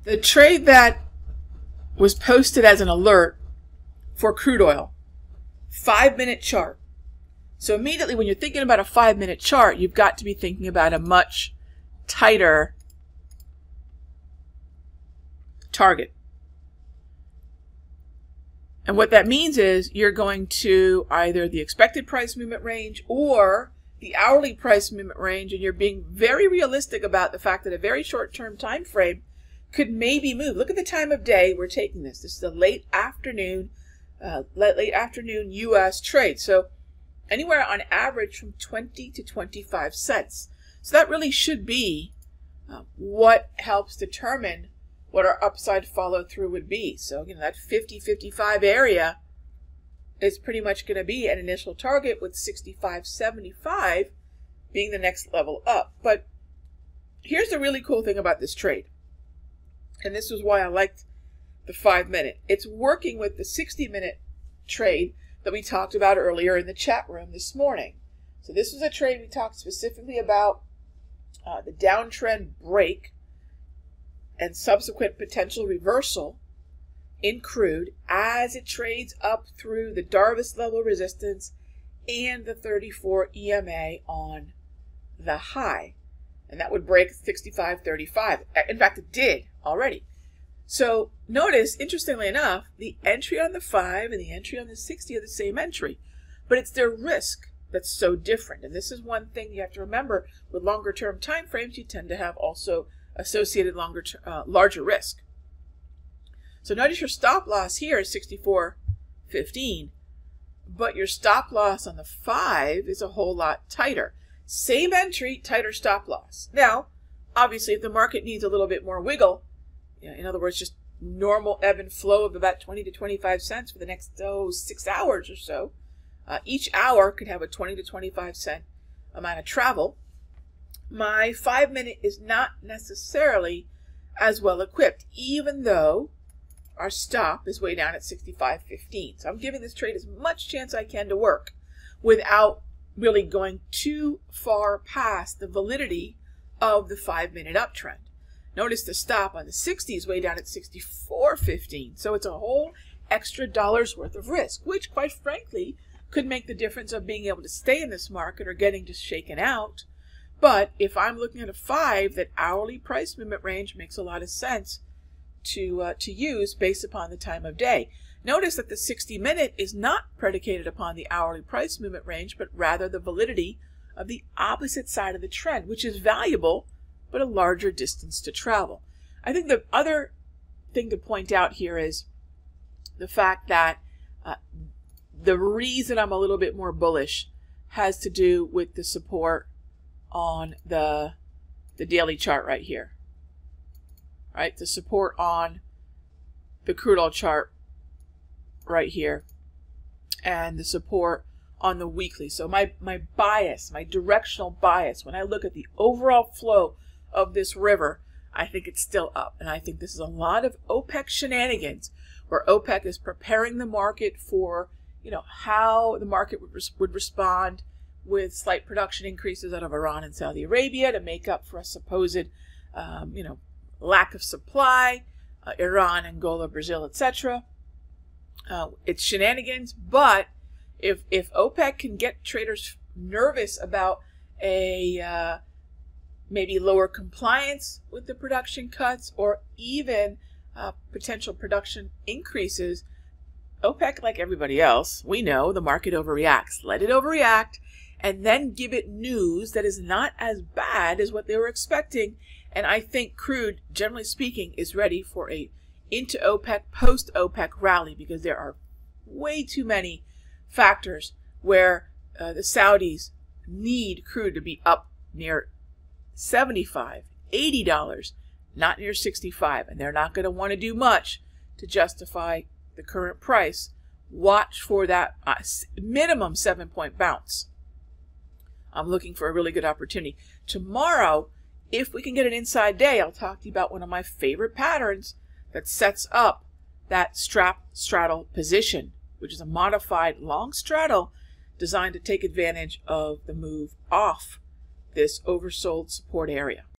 The trade that was posted as an alert for crude oil, 5-minute chart. So immediately when you're thinking about a 5-minute chart, you've got to be thinking about a much tighter target. And what that means is you're going to either the expected price movement range or the hourly price movement range, and you're being very realistic about the fact that a very short-term time frame could maybe move. Look at the time of day we're taking this. This is a late afternoon U.S. trade. So anywhere on average from 20 to 25 cents. So that really should be what helps determine what our upside follow through would be. So, that 50-55 area is pretty much going to be an initial target, with 65-75 being the next level up. But here's the really cool thing about this trade. And this is why I liked the 5-minute. It's working with the 60-minute trade that we talked about earlier in the chat room this morning. So this was a trade we talked specifically about the downtrend break and subsequent potential reversal in crude as it trades up through the Darvis level resistance and the 34 EMA on the high. And that would break 65.35. In fact, it did already. So notice, interestingly enough, the entry on the 5 and the entry on the 60 are the same entry, but it's their risk that's so different. And this is one thing you have to remember with longer term time frames. You tend to have also associated larger risk. So notice your stop loss here is 64.15, but your stop loss on the 5 is a whole lot tighter. Same entry, tighter stop loss. Now, obviously, if the market needs a little bit more wiggle, in other words, just normal ebb and flow of about 20 to 25 cents for the next 6 hours or so, each hour could have a 20 to 25 cent amount of travel. My 5-minute is not necessarily as well equipped, even though our stop is way down at 65.15. So I'm giving this trade as much chance I can to work without really going too far past the validity of the 5-minute uptrend. Notice the stop on the 60 is way down at 64.15. So it's a whole extra dollar's worth of risk, which quite frankly could make the difference of being able to stay in this market or getting just shaken out. But if I'm looking at a 5, that hourly price movement range makes a lot of sense to use based upon the time of day. Notice that the 60-minute is not predicated upon the hourly price movement range, but rather the validity of the opposite side of the trend, which is valuable, but a larger distance to travel. I think the other thing to point out here is the fact that the reason I'm a little bit more bullish has to do with the support on the daily chart right here. Right? The support on the crude oil chart right here, and the support on the weekly. So my bias, my directional bias, when I look at the overall flow of this river, I think it's still up. And I think this is a lot of OPEC shenanigans, where OPEC is preparing the market for, how the market would respond with slight production increases out of Iran and Saudi Arabia to make up for a supposed, lack of supply, Iran, Angola, Brazil, etc. It's shenanigans, but if OPEC can get traders nervous about a maybe lower compliance with the production cuts, or even potential production increases, OPEC, like everybody else, we know the market overreacts. Let it overreact, and then give it news that is not as bad as what they were expecting. And I think crude, generally speaking, is ready for a into OPEC, post-OPEC rally, because there are way too many factors where the Saudis need crude to be up near $75, $80, not near 65, and they're not going to want to do much to justify the current price. Watch for that minimum 7-point bounce. I'm looking for a really good opportunity. Tomorrow, if we can get an inside day, I'll talk to you about one of my favorite patterns that sets up that strap straddle position, which is a modified long straddle designed to take advantage of the move off this oversold support area.